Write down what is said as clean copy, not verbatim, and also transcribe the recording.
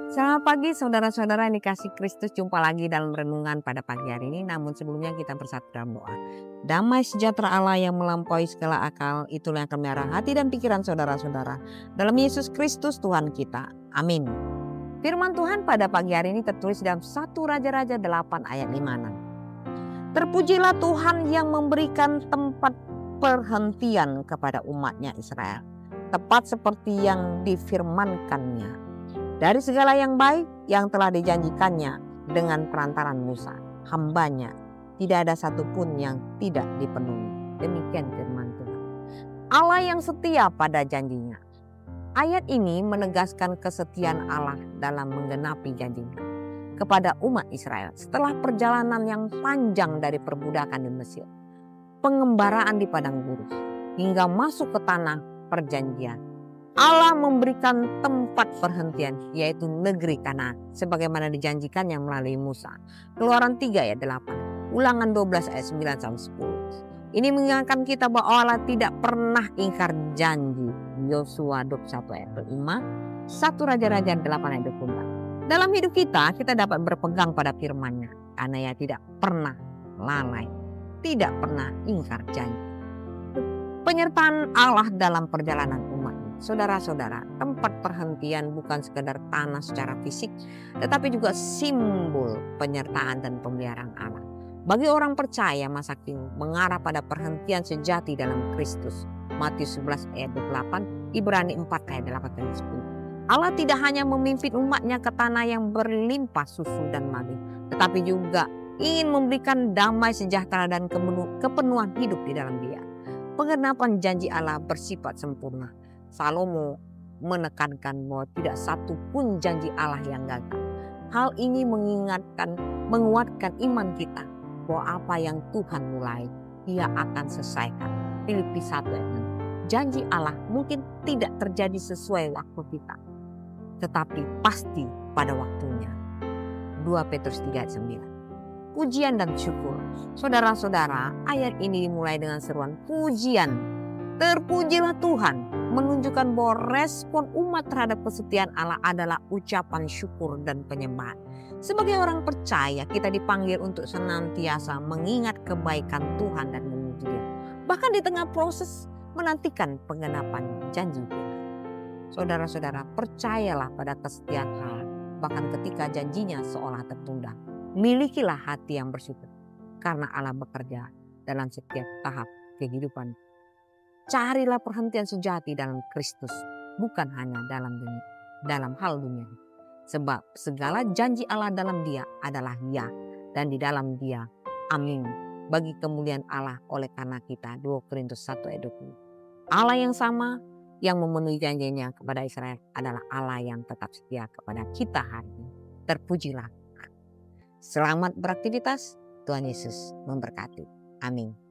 Selamat pagi saudara-saudara yang dikasih Kristus, jumpa lagi dalam renungan pada pagi hari ini. Namun sebelumnya kita bersatu dalam doa. Damai sejahtera Allah yang melampaui segala akal, itulah yang akan memelihara hati dan pikiran saudara-saudara dalam Yesus Kristus Tuhan kita. Amin. Firman Tuhan pada pagi hari ini tertulis dalam 1 Raja-Raja 8 ayat 5. Terpujilah Tuhan yang memberikan tempat perhentian kepada umatnya Israel, tepat seperti yang difirmankannya. Dari segala yang baik yang telah dijanjikannya dengan perantaran Musa, hambanya, tidak ada satupun yang tidak dipenuhi. Demikian firman Tuhan. Allah yang setia pada janjinya. Ayat ini menegaskan kesetiaan Allah dalam menggenapi janjinya kepada umat Israel setelah perjalanan yang panjang dari perbudakan di Mesir, pengembaraan di padang gurun, hingga masuk ke tanah perjanjian. Allah memberikan tempat perhentian, yaitu negeri Kanaan, sebagaimana dijanjikannya melalui Musa. Keluaran 3 ayat 8, Ulangan 12 ayat 9 sampai 10. Ini mengingatkan kita bahwa Allah tidak pernah ingkar janji. Yosua 21 ayat 5, 1 Raja-Raja 8 ayat 24. Dalam hidup kita dapat berpegang pada firman-Nya, karena Ia tidak pernah lalai, tidak pernah ingkar janji. Penyertaan Allah dalam perjalanan umat. Saudara-saudara, tempat perhentian bukan sekedar tanah secara fisik, tetapi juga simbol penyertaan dan pemeliharaan Allah. Bagi orang percaya, masa kini mengarah pada perhentian sejati dalam Kristus. Matius 11 ayat 28, Ibrani 4 ayat 8-10. Allah tidak hanya memimpin umatnya ke tanah yang berlimpah susu dan madu, tetapi juga ingin memberikan damai sejahtera dan kepenuhan hidup di dalam Dia. Pengenapan janji Allah bersifat sempurna. Salomo menekankan bahwa tidak satu pun janji Allah yang gagal. Hal ini menguatkan iman kita bahwa apa yang Tuhan mulai, Ia akan selesaikan. Filipi 1 ayat 6. Janji Allah mungkin tidak terjadi sesuai waktu kita, tetapi pasti pada waktunya. 2 Petrus 3 ayat 9. Pujian dan syukur. Saudara-saudara, ayat ini dimulai dengan seruan pujian. Terpujilah Tuhan, menunjukkan bahwa respon umat terhadap kesetiaan Allah adalah ucapan syukur dan penyembahan. Sebagai orang percaya, kita dipanggil untuk senantiasa mengingat kebaikan Tuhan dan memuji Dia, bahkan di tengah proses menantikan penggenapan janji Tuhan. Saudara-saudara, percayalah pada kesetiaan Allah, bahkan ketika janjinya seolah tertunda. Milikilah hati yang bersyukur, karena Allah bekerja dalam setiap tahap kehidupan. Carilah perhentian sejati dalam Kristus, bukan hanya dalam hal dunia. Sebab segala janji Allah dalam Dia adalah ya, dan di dalam Dia amin. Bagi kemuliaan Allah oleh karena kita. 2 Korintus 1 ayat 20. Allah yang sama yang memenuhi janjinya kepada Israel adalah Allah yang tetap setia kepada kita hari ini. Terpujilah. Selamat beraktivitas. Tuhan Yesus memberkati. Amin.